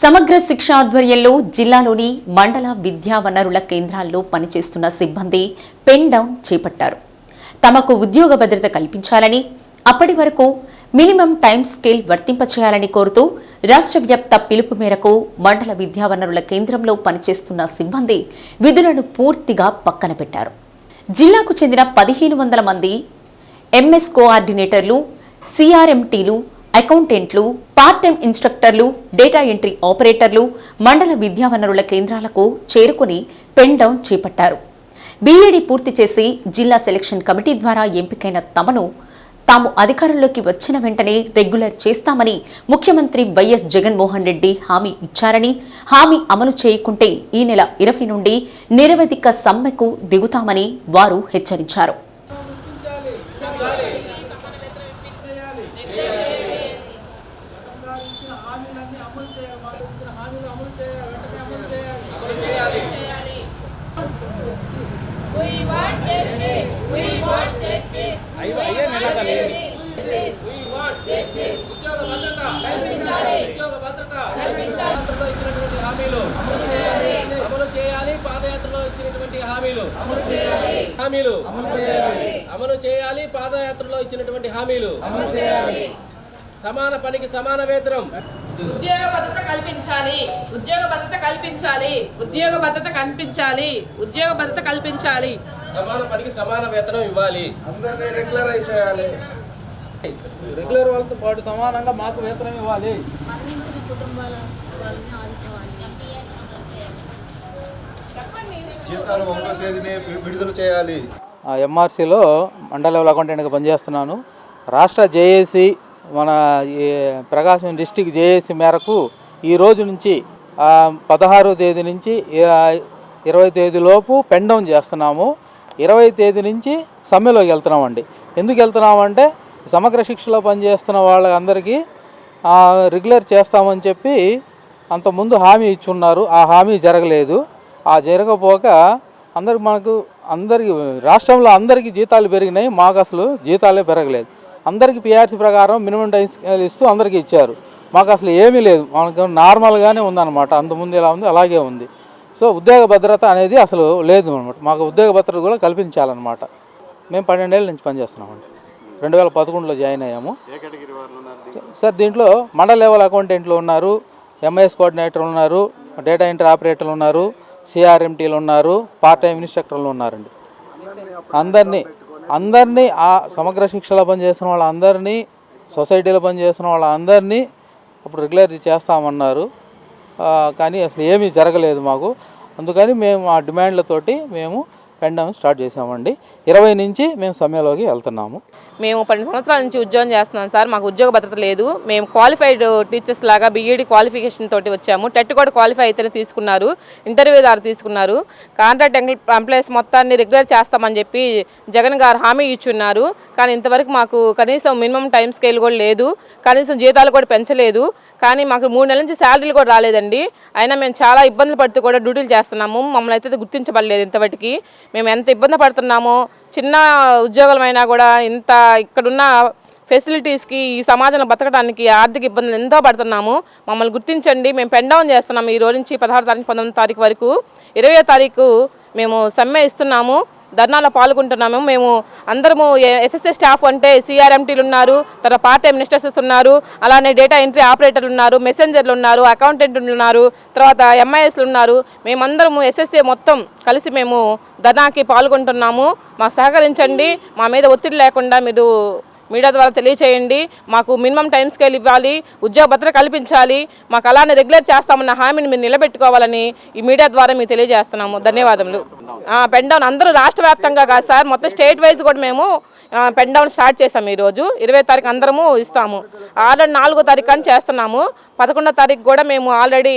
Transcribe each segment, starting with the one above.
సమగ్ర శిక్ష ఆధ్వర్యంలో జిల్లాలోని మండల విద్యా వనరుల కేంద్రాల్లో పనిచేస్తున్న సిబ్బంది పెన్ డౌన్ చేపట్టారు. తమకు ఉద్యోగ భద్రత కల్పించాలని, అప్పటి వరకు మినిమం టైం స్కేల్ వర్తింపచేయాలని కోరుతూ రాష్ట్ర వ్యాప్త పిలుపు మేరకు మండల విద్యా వనరుల కేంద్రంలో పనిచేస్తున్న సిబ్బంది విధులను పూర్తిగా పక్కన పెట్టారు. జిల్లాకు చెందిన 1500 మంది ఎంఎస్ కోఆర్డినేటర్లు, సిఆర్ఎంటీలు, అకౌంటెంట్లు, పార్ట్ టైం ఇన్స్ట్రక్టర్లు, డేటా ఎంట్రీ ఆపరేటర్లు మండల విద్యా వనరుల కేంద్రాలకు చేరుకుని పెన్ డౌన్ చేపట్టారు. బీఈడీ పూర్తి చేసి జిల్లా సెలక్షన్ కమిటీ ద్వారా ఎంపికైన తాము అధికారంలోకి వచ్చిన వెంటనే రెగ్యులర్ చేస్తామని ముఖ్యమంత్రి వైఎస్ జగన్మోహన్ రెడ్డి హామీ ఇచ్చారని, హామీ అమలు చేయకుంటే ఈ నెల 20 నుండి నిరవధిక సమ్మెకు దిగుతామని వారు హెచ్చరించారు. పాదయాత్రలో ఇచ్చినటువంటి హామీలు సమాన పనికి సమాన వేతనం, ఉద్యోగ భద్రత కల్పించాలి, ఉద్యోగ భద్రత కల్పించాలి, ఉద్యోగ భద్రత కల్పించాలి, ఉద్యోగ భద్రత కల్పించాలి, సమాన పనికి సమాన వేతనం ఇవ్వాలి, అందరినీ రెగ్యులరైజ్ చేయాలి, రెగ్యులర్ వాళ్ళతో పాటు సమానంగా మాకు వేతనం ఇవ్వాలి, మరణించిన కుటుంబాల వాళ్ళని ఆదుకోవాలి, జీతాలు 1వ తేదీనే విడుదల చేయాలి. ఎంఆర్సీలో మండల లెవెల్ అకౌంటెంట్గా పనిచేస్తున్నాను. రాష్ట్ర జేఏసీ మన ప్రకాశం డిస్టిక్ జేఏసీ మేరకు ఈ రోజు నుంచి 16వ తేదీ నుంచి 20వ తేదీలోపు పెన్ డౌన్ చేస్తున్నాము. 20వ తేదీ నుంచి సమ్మెలోకి వెళ్తున్నామండి. ఎందుకు వెళ్తున్నామంటే సమగ్ర శిక్షలో పనిచేస్తున్న వాళ్ళందరికీ రెగ్యులర్ చేస్తామని చెప్పి అంతకుముందు హామీ ఇచ్చున్నారు. ఆ హామీ జరగలేదు. ఆ జరగపోక అందరికి రాష్ట్రంలో అందరికీ జీతాలు పెరిగినాయి, మాకు అసలు జీతాలే పెరగలేదు. అందరికీ పిఆర్సీ ప్రకారం మినిమం టైం స్కేల్ ఇస్తూ అందరికీ ఇచ్చారు. మాకు అసలు ఏమీ లేదు, మనకు నార్మల్గానే ఉందన్నమాట. అంతకుముందు ఎలా ఉంది అలాగే ఉంది. సో ఉద్యోగ భద్రత అనేది అసలు లేదు అనమాట. మాకు ఉద్యోగ భద్రత కూడా కల్పించాలన్నమాట. మేము 12 ఏళ్ళ నుంచి పనిచేస్తున్నామండి. 2011లో జాయిన్ అయ్యాము సార్. దీంట్లో మండల లెవెల్ అకౌంటెంట్లు ఉన్నారు, ఎంఐఎస్ కోఆర్డినేటర్లు ఉన్నారు, డేటా ఎంట్రీ ఆపరేటర్లు ఉన్నారు, సిఆర్ఎంటీలు ఉన్నారు, పార్ట్ టైం ఇన్స్ట్రక్టర్లు ఉన్నారండి. అందరినీ ఆ సమగ్ర శిక్షలో పనిచేస్తున్న వాళ్ళందరినీ, సొసైటీలో పనిచేస్తున్న వాళ్ళందరినీ అప్పుడు రెగ్యులర్ చేస్తామన్నారు. కానీ అసలు ఏమీ జరగలేదు మాకు. అందుకని మేము ఆ డిమాండ్లతోటి మేము పెన్ డౌన్ స్టార్ట్ చేసామండి. 20 నుంచి మేము సమ్మెలోకి వెళ్తున్నాము. మేము 12 సంవత్సరాల నుంచి ఉద్యోగం చేస్తున్నాం సార్. మాకు ఉద్యోగ భద్రత లేదు. మేము క్వాలిఫైడ్ టీచర్స్ లాగా బీఈడీ క్వాలిఫికేషన్ తోటి వచ్చాము. టెట్ కూడా క్వాలిఫై అయితేనే తీసుకున్నారు, ఇంటర్వ్యూ ద్వారా తీసుకున్నారు. కాంట్రాక్ట్ ఎంప్లాయీస్ మొత్తాన్ని రెగ్యులర్ చేస్తామని చెప్పి జగన్ గారు హామీ ఇచ్చున్నారు. కానీ ఇంతవరకు మాకు కనీసం మినిమం టైం స్కేల్ కూడా లేదు, కనీసం జీతాలు కూడా పెంచలేదు. కానీ మాకు 3 నెలల నుంచి శాలరీలు కూడా రాలేదండి. అయినా మేము చాలా ఇబ్బందులు పడుతూ కూడా డ్యూటీలు చేస్తున్నాము. మమ్మల్ని అయితే గుర్తించబడలేదు ఇంతవరకు. మేము ఎంత ఇబ్బంది పడుతున్నామో, చిన్న ఉద్యోగమైనా కూడా ఇంత ఇక్కడున్న ఫెసిలిటీస్కి ఈ సమాజంలో బతకడానికి ఆర్థిక ఇబ్బందులు ఎంతో పడుతున్నాము. మమ్మల్ని గుర్తించండి. మేము పెన్ డౌన్ చేస్తున్నాము. ఈ రోజు నుంచి 16 తారీఖు 19 తారీఖు వరకు 20వ తారీఖు మేము సమ్మె ఇస్తున్నాము, ధర్నాలో పాల్గొంటున్నాము. మేము అందరము ఎస్ఎస్ఏ స్టాఫ్ అంటే సిఆర్ఎంటీలు ఉన్నారు, తర్వాత పార్ట్ టైం మినిస్టర్స్ ఉన్నారు, అలానే డేటా ఎంట్రీ ఆపరేటర్లు ఉన్నారు, మెసెంజర్లు ఉన్నారు, అకౌంటెంట్లు ఉన్నారు, తర్వాత ఎంఐఎస్లు ఉన్నారు. మేమందరము ఎస్ఎస్ఏ మొత్తం కలిసి మేము ధర్నాకి పాల్గొంటున్నాము. మాకు సహకరించండి. మా మీద ఒత్తిడి లేకుండా మీరు మీడియా ద్వారా తెలియచేయండి. మాకు మినిమం టైం స్కేల్ ఇవ్వాలి, ఉద్యోగ భద్రత కల్పించాలి, మాకు అలానే రెగ్యులర్ చేస్తామన్న హామీని మీరు నిలబెట్టుకోవాలని ఈ మీడియా ద్వారా మేము తెలియజేస్తున్నాము. ధన్యవాదములు. పెన్ డౌన్ అందరూ రాష్ట్ర వ్యాప్తంగా కాదు సార్, మొత్తం స్టేట్ వైజ్ కూడా మేము పెన్ డౌన్ స్టార్ట్ చేసాము. ఈరోజు 20వ తారీఖు అందరము ఇస్తాము. ఆల్రెడీ 4వ తారీఖు అని చేస్తున్నాము. 11వ తారీఖు కూడా మేము ఆల్రెడీ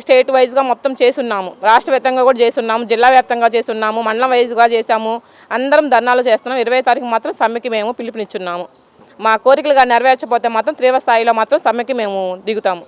స్టేట్ వైజ్గా మొత్తం చేసున్నాము, రాష్ట్ర వ్యాప్తంగా కూడా చేసున్నాము, జిల్లా వ్యాప్తంగా చేసున్నాము, మండలం వైజ్గా చేసాము. అందరం ధర్నాలు చేస్తున్నాం. 20వ తారీఖు మాత్రం సమ్మెకి మేము పిలుపునిచ్చున్నాము. మా కోరికలుగా నెరవేర్చకపోతే మాత్రం తీవ్ర స్థాయిలో మాత్రం సమ్మెకి మేము దిగుతాము.